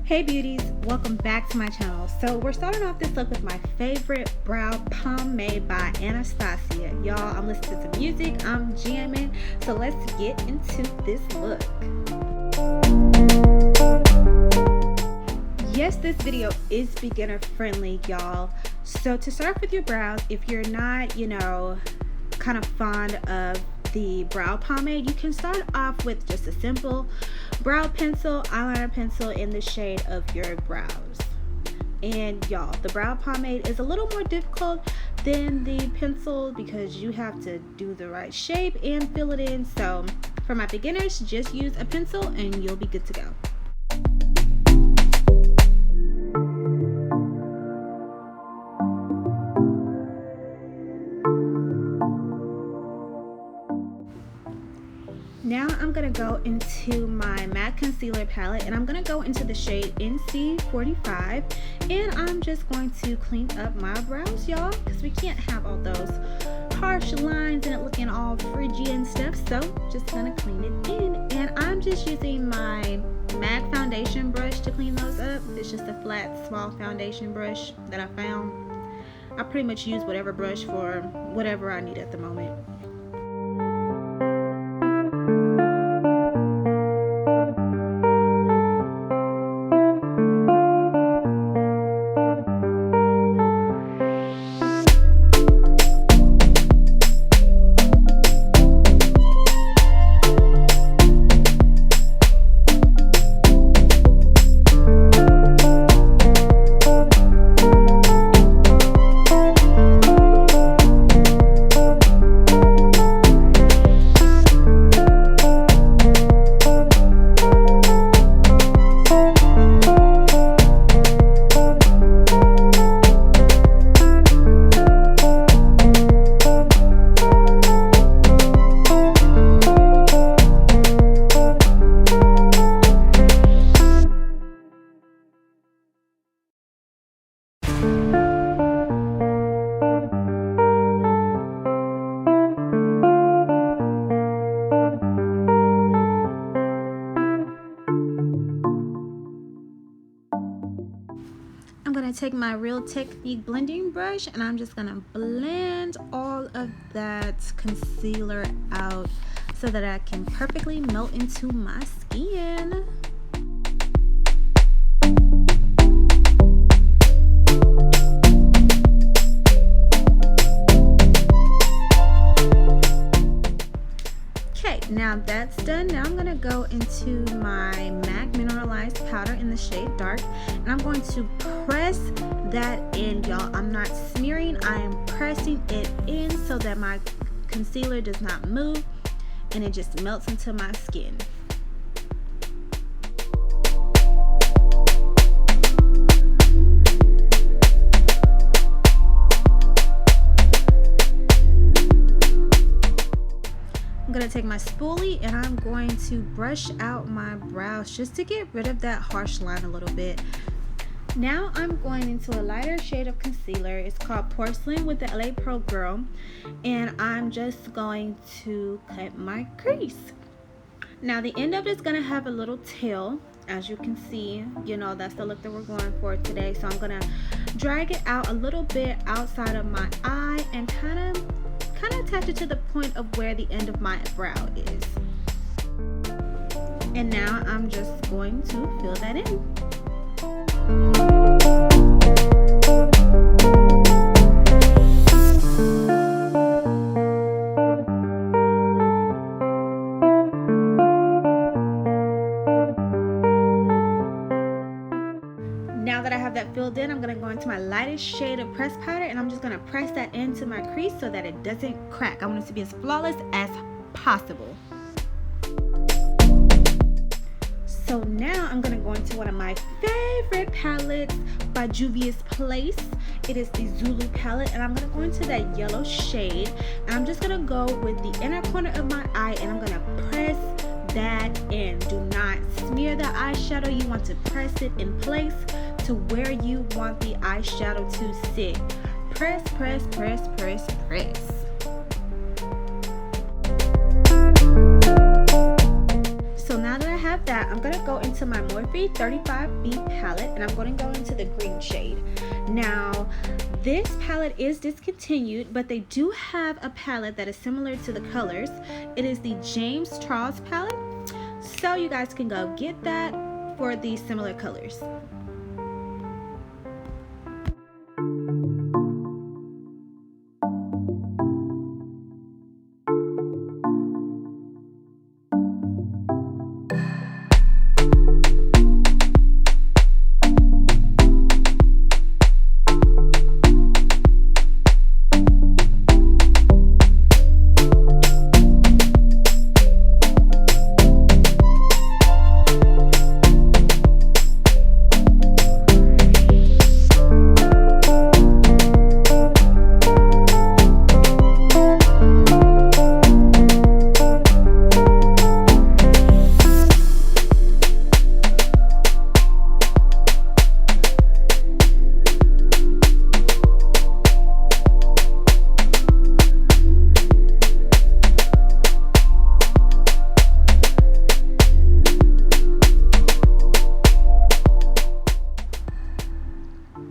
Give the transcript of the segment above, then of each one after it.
Hey beauties, welcome back to my channel. So we're starting off this look with my favorite brow pomade by Anastasia. Y'all, I'm listening to some music, I'm jamming, so let's get into this look. Yes, this video is beginner friendly, y'all. So to start with your brows, if you're not, kind of fond of the brow pomade, you can start off with just a simple brow pencil, eyeliner pencil in the shade of your brows. And y'all, the brow pomade is a little more difficult than the pencil because you have to do the right shape and fill it in. So for my beginners, just use a pencil and you'll be good to go. Now I'm going to go into my matte concealer palette and I'm going to go into the shade NC45 and I'm just going to clean up my brows, y'all, because we can't have all those harsh lines and it looking all fridgy and stuff. So just going to clean it in, and I'm just using my MAC foundation brush to clean those up. It's just a flat small foundation brush that I found. I pretty much use whatever brush for whatever I need at the moment. I'm going to take my Real Technique blending brush and I'm just going to blend all of that concealer out so that I can perfectly melt into my skin. Now that's done. Now I'm going to go into my MAC mineralized powder in the shade Dark and I'm going to press that in, y'all. I'm not smearing, I am pressing it in so that my concealer does not move and it just melts into my skin. I'm going to take my spoolie and I'm going to brush out my brows just to get rid of that harsh line a little bit. Now I'm going into a lighter shade of concealer. It's called Porcelain with the LA Pro Girl, and I'm just going to cut my crease. Now the end of it is going to have a little tail. As you can see, that's the look that we're going for today. So I'm going to drag it out a little bit outside of my eye and kind of attach it to the point of where the end of my brow is. And now I'm just going to fill that in. Now that I have that filled in, I'm going to go into my lightest shade of pressed powder and I'm just going to press that into my crease so that it doesn't crack. I want it to be as flawless as possible. So now I'm going to go into one of my favorite palettes by Juvias Place. It is the Zulu palette and I'm going to go into that yellow shade and I'm just going to go with the inner corner of my eye and I'm going to press that in. Do not smear the eyeshadow. You want to press it in place to where you want the eyeshadow to sit. Press, press, press, press, press. So now that I have that, I'm gonna go into my Morphe 35B palette, and I'm gonna go into the green shade. Now, this palette is discontinued, but they do have a palette that is similar to the colors. It is the James Charles palette, so you guys can go get that for these similar colors.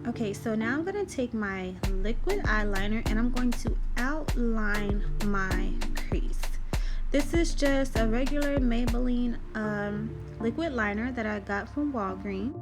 Okay, so now I'm going to take my liquid eyeliner and I'm going to outline my crease. This is just a regular Maybelline liquid liner that I got from Walgreens.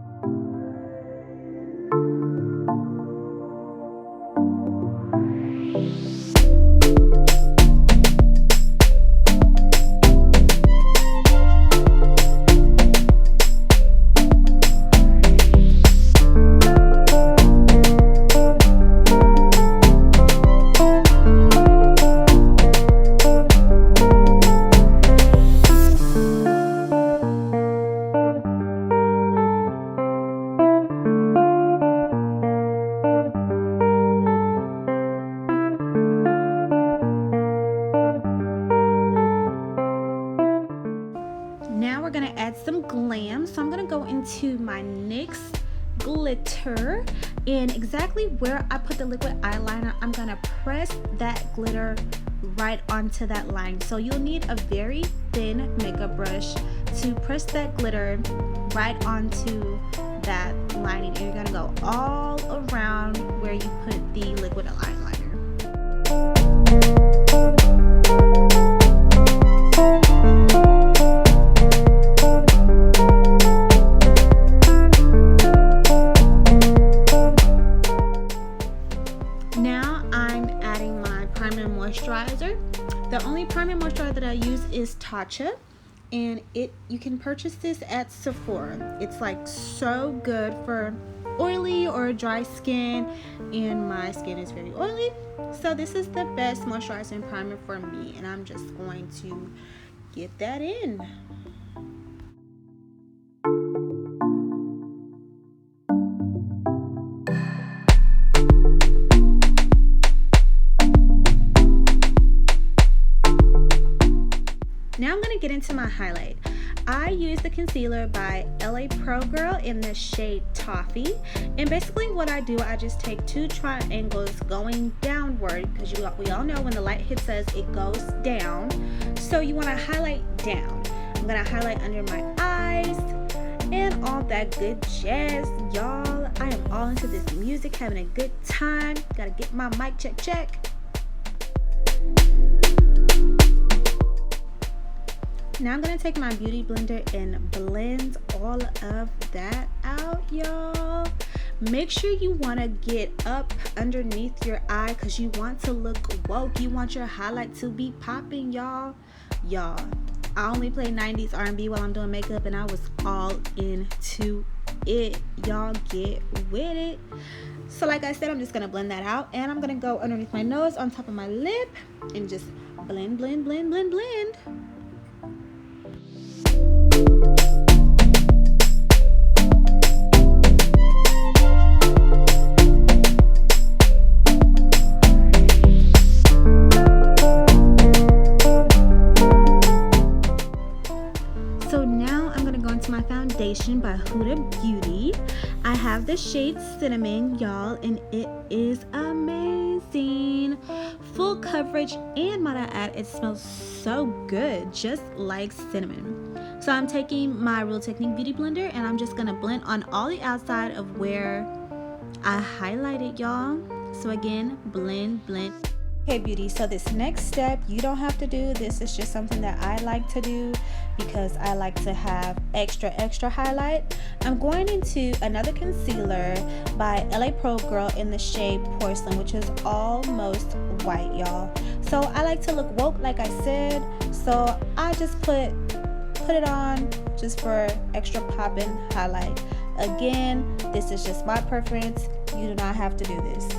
Now we're gonna add some glam, so I'm gonna go into my NYX glitter, and exactly where I put the liquid eyeliner, I'm gonna press that glitter right onto that line. So you'll need a very thin makeup brush to press that glitter right onto that lining, and you're gonna go all around where you put the liquid eyeliner. Moisturizer. The only primer moisturizer that I use is Tatcha, and you can purchase this at Sephora. It's like so good for oily or dry skin, and my skin is very oily, so this is the best moisturizer and primer for me, and I'm just going to get that in. Now I'm going to get into my highlight. I use the concealer by LA Pro Girl in the shade Toffee, and basically what I do, I just take two triangles going downward, because we all know when the light hits us it goes down, so you want to highlight down. I'm going to highlight under my eyes and all that good jazz, y'all. I am all into this music, having a good time. Gotta get my mic check. Now I'm going to take my beauty blender and blend all of that out, y'all. Make sure you want to get up underneath your eye, because you want to look woke. You want your highlight to be popping, y'all. I only play 90s R&B while I'm doing makeup, and I was all into it. Y'all get with it. So like I said, I'm just going to blend that out, and I'm going to go underneath my nose, on top of my lip, and just blend. So now I'm going to go into my foundation by Huda Beauty. I have the shade Cinnamon, y'all, and it is amazing. Full coverage, and might I add, it smells so good, just like cinnamon. So I'm taking my Real Technique Beauty Blender and I'm just gonna blend on all the outside of where I highlighted, y'all. So again, blend, blend. Okay, beauty, so this next step, you don't have to do. This is just something that I like to do because I like to have extra highlight. I'm going into another concealer by LA Pro Girl in the shade Porcelain, which is almost white, y'all. So I like to look woke, like I said, so I just put it on just for extra poppin' highlight. Again, this is just my preference. You do not have to do this.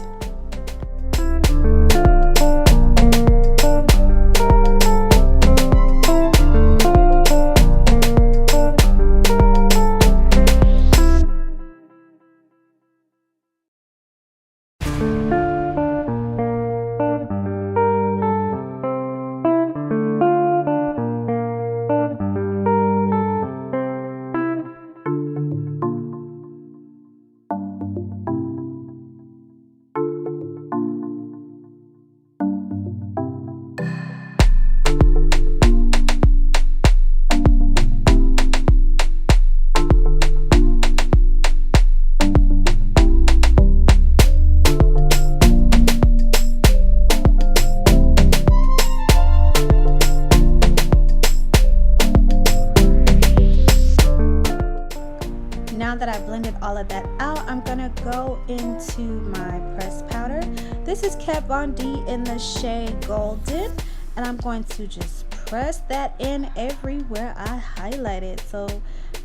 Now that I've blended all of that out, I'm gonna go into my pressed powder. This is Kat Von D in the shade Golden, and I'm going to just press that in everywhere I highlighted so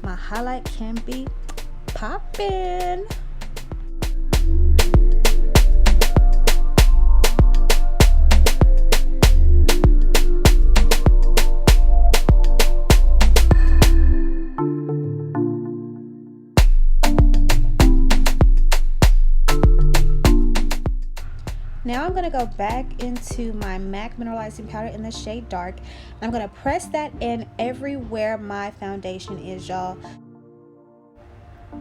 my highlight can be poppin'. Now I'm going to go back into my MAC mineralizing powder in the shade Dark. I'm going to press that in everywhere my foundation is, y'all.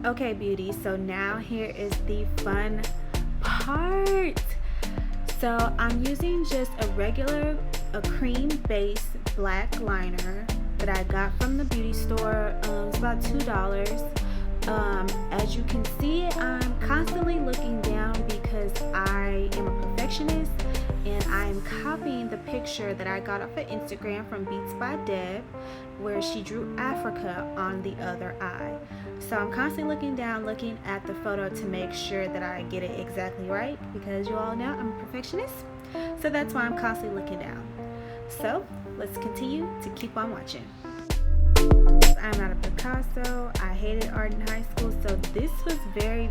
Okay, beauty, so now here is the fun part. So I'm using just a cream base black liner that I got from the beauty store. It's about $2. As you can see, I'm constantly looking down because I am a perfectionist and I'm copying the picture that I got off of Instagram from Beats by Deb, where she drew Africa on the other eye. So I'm constantly looking down, looking at the photo to make sure that I get it exactly right, because you all know I'm a perfectionist, so that's why I'm constantly looking down. So let's continue to keep on watching. I'm not a Picasso. I hated art in high school, so this was very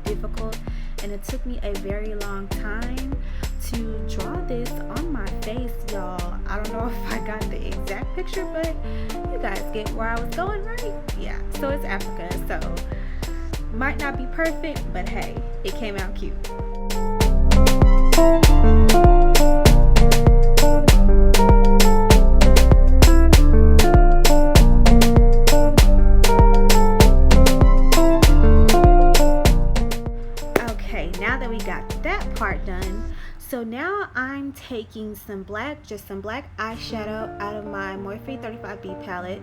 difficult, and it took me a very long time to draw this on my face, y'all. I don't know if I got the exact picture, but you guys get where I was going, right? Yeah, so it's Africa, so might not be perfect, but hey, it came out cute. Done. So now I'm taking some black eyeshadow out of my Morphe 35B palette,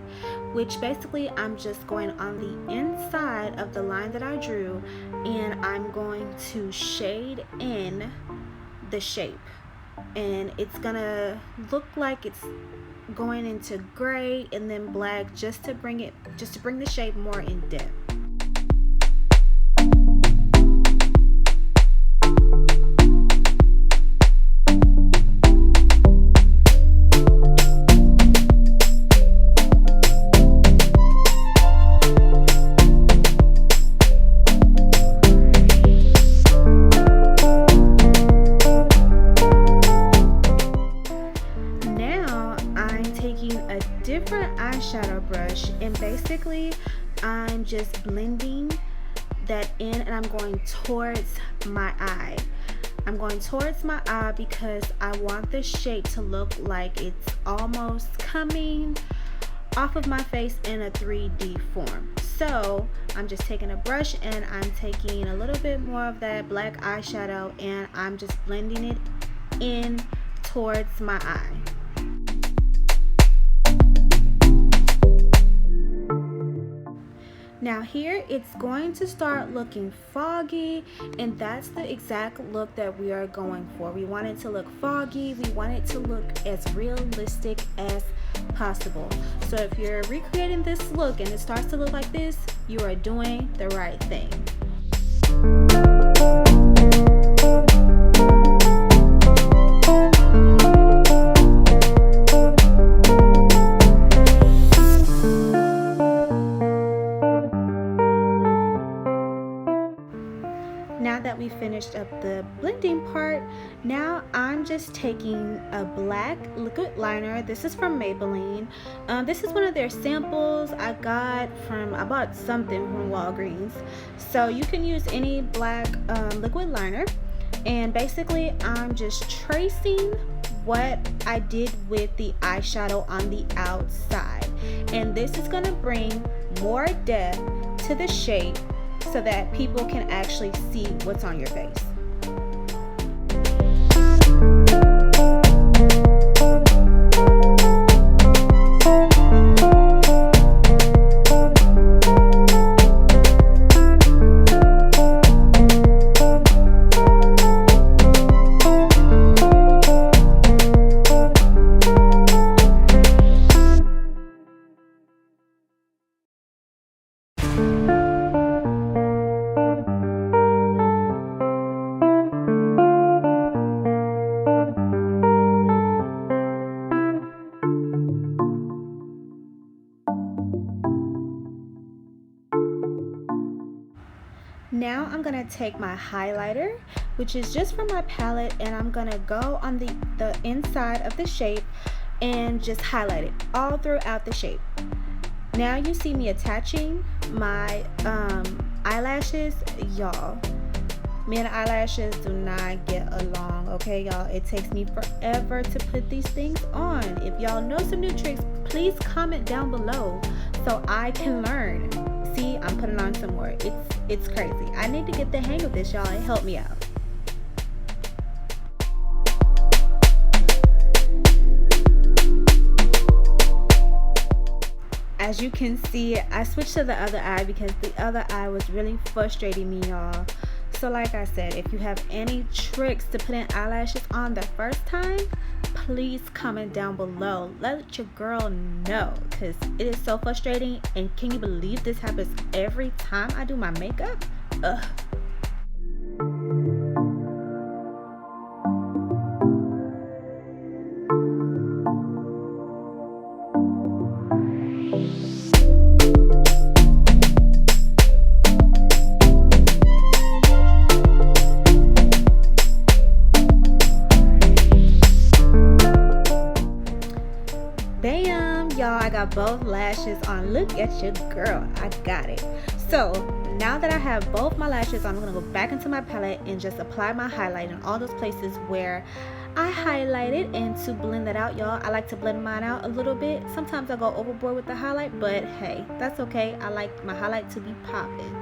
which basically I'm just going on the inside of the line that I drew, and I'm going to shade in the shape, and it's gonna look like it's going into gray and then black just to bring the shape more in depth. Eyeshadow brush, and basically I'm just blending that in, and I'm going towards my eye. I'm going towards my eye because I want the shape to look like it's almost coming off of my face in a 3D form. So I'm just taking a brush and I'm taking a little bit more of that black eyeshadow, and I'm just blending it in towards my eye. Now here it's going to start looking foggy, and that's the exact look that we are going for. We want it to look foggy. We want it to look as realistic as possible. So if you're recreating this look and it starts to look like this, you are doing the right thing. Now that we finished up the blending part, now I'm just taking a black liquid liner. This is from Maybelline. This is one of their samples I bought something from Walgreens. So you can use any black liquid liner. And basically I'm just tracing what I did with the eyeshadow on the outside. And this is gonna bring more depth to the shape so that people can actually see what's on your face. Now I'm gonna take my highlighter, which is just from my palette, and I'm gonna go on the inside of the shape and just highlight it all throughout the shape. Now you see me attaching my eyelashes. Y'all, me and eyelashes do not get along, okay y'all? It takes me forever to put these things on. If y'all know some new tricks, please comment down below so I can learn. See, I'm putting on some more. It's crazy. I need to get the hang of this, y'all. It helped me out. As you can see, I switched to the other eye because the other eye was really frustrating me, y'all. So like I said, if you have any tricks to putting eyelashes on the first time, please comment down below. Let your girl know, because it is so frustrating. And can you believe this happens every time I do my makeup? Ugh. Bam, y'all, I got both lashes on. Look at your girl, I got it. So now that I have both my lashes on, I'm gonna go back into my palette and just apply my highlight in all those places where I highlighted. And to blend that out, y'all, I like to blend mine out a little bit. Sometimes I go overboard with the highlight, but hey, that's okay. I like my highlight to be popping.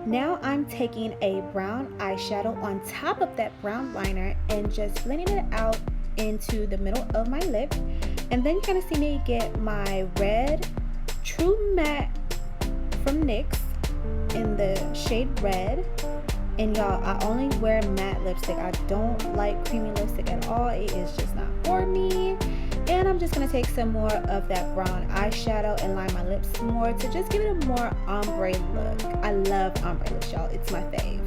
Now I'm taking a brown eyeshadow on top of that brown liner and just blending it out into the middle of my lip. And then you're gonna see me get my red True Matte from NYX in the shade red. And y'all, I only wear matte lipstick. I don't like creamy lipstick at all. It is just not for me. And I'm just gonna take some more of that brown eyeshadow and line my lips more to just give it a more ombre look. I love ombre looks, y'all. It's my fave.